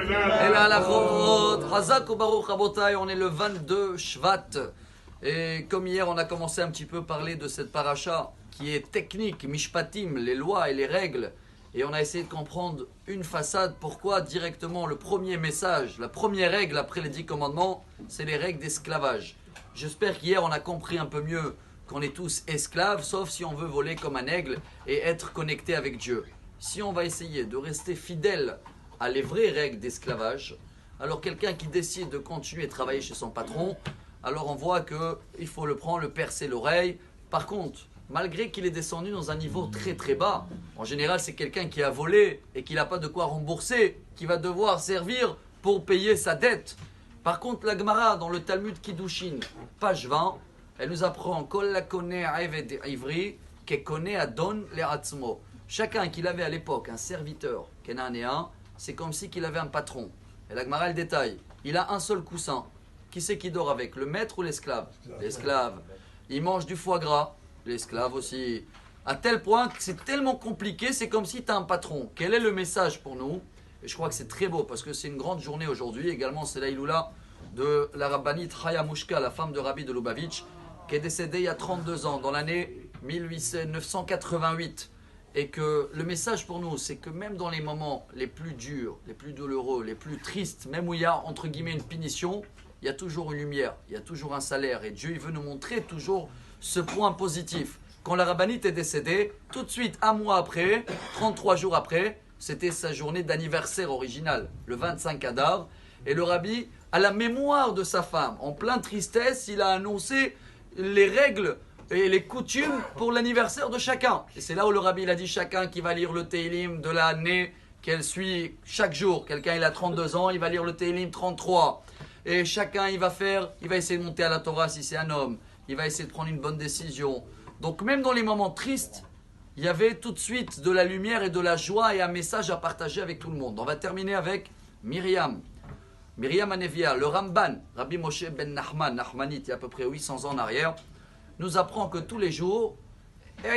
El halachot, Hazak ou Baruch Rabotai, on est le 22 Shvat. Et comme hier, on a commencé un petit peu à parler de cette paracha qui est technique, mishpatim, les lois et les règles. Et on a essayé de comprendre une façade, pourquoi directement le premier message, la première règle après les 10 commandements, c'est les règles d'esclavage. J'espère qu'hier on a compris un peu mieux qu'on est tous esclaves, sauf si on veut voler comme un aigle et être connecté avec Dieu. Si on va essayer de rester fidèle à les vraies règles d'esclavage, alors quelqu'un qui décide de continuer à travailler chez son patron, alors on voit qu'il faut le prendre, le percer l'oreille. Par contre, malgré qu'il est descendu dans un niveau très très bas, en général c'est quelqu'un qui a volé et qui n'a pas de quoi rembourser, qui va devoir servir pour payer sa dette. Par contre, la Gemara dans le Talmud Kiddushin, page 20, elle nous apprend Kol la koneh aved ivri ke koneh adon le'atzmo. Chacun qu'il avait à l'époque un serviteur kénanéen, c'est comme si qu'il avait un patron. Et la Gemara le détaille, il a un seul coussin. Qui c'est qui dort avec, le maître ou l'esclave? L'esclave. Il mange du foie gras, l'esclave aussi. À tel point que c'est tellement compliqué, c'est comme si tu as un patron. Quel est le message pour nous? Et je crois que c'est très beau parce que c'est une grande journée aujourd'hui. Également, c'est l'Aïloula de la rabbinite Chaya Mushka, la femme de Rabbi de Lubavitch, qui est décédée il y a 32 ans, dans l'année 1988. Et que le message pour nous, c'est que même dans les moments les plus durs, les plus douloureux, les plus tristes, même où il y a entre guillemets une punition, il y a toujours une lumière, il y a toujours un salaire. Et Dieu, il veut nous montrer toujours ce point positif. Quand la rabbinite est décédée, tout de suite, un mois après, 33 jours après, c'était sa journée d'anniversaire originale, le 25 Adar. Et le rabbi, à la mémoire de sa femme, en pleine tristesse, il a annoncé les règles et les coutumes pour l'anniversaire de chacun. Et c'est là où le rabbi il a dit chacun qui va lire le Teilim de l'année qu'elle suit chaque jour. Quelqu'un il a 32 ans, il va lire le Teilim 33. Et chacun il va essayer de monter à la Torah si c'est un homme. Il va essayer de prendre une bonne décision. Donc même dans les moments tristes, il y avait tout de suite de la lumière et de la joie et un message à partager avec tout le monde. On va terminer avec Myriam. Myriam Hanevia, le Ramban, Rabbi Moshe ben Nachman, Nachmanite, il y a à peu près 800 ans en arrière, nous apprend que tous les jours, on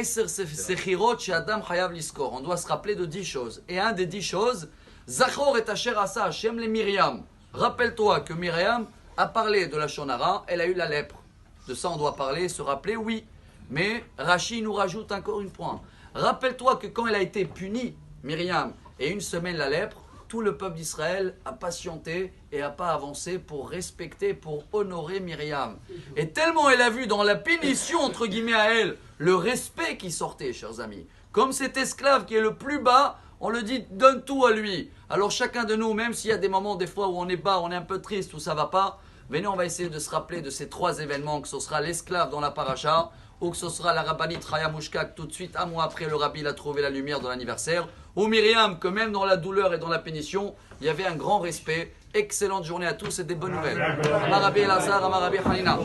doit se rappeler de 10 choses. Et un des 10 choses, Zachor et Asher Asa Hashem le Myriam. Rappelle-toi que Myriam a parlé de la Shonara, elle a eu la lèpre. De ça on doit parler, se rappeler, oui. Mais Rashi nous rajoute encore un point. Rappelle-toi que quand elle a été punie, Myriam, et une semaine la lèpre, tout le peuple d'Israël a patienté et n'a pas avancé pour respecter, pour honorer Myriam. Et tellement elle a vu dans la punition, entre guillemets à elle, le respect qui sortait, chers amis. Comme cet esclave qui est le plus bas, on le dit, donne tout à lui. Alors chacun de nous, même s'il y a des moments, des fois où on est bas, on est un peu triste, où ça ne va pas, venez, on va essayer de se rappeler de ces 3 événements, que ce sera l'esclave dans la paracha, ou que ce sera la rabbinite Chaya Mushka, que tout de suite, un mois après, le rabbi a trouvé la lumière de l'anniversaire, ou Myriam, que même dans la douleur et dans la pénition, il y avait un grand respect. Excellente journée à tous et des bonnes nouvelles. Amar Rabbi Elazar, Amar Rabbi Hanina.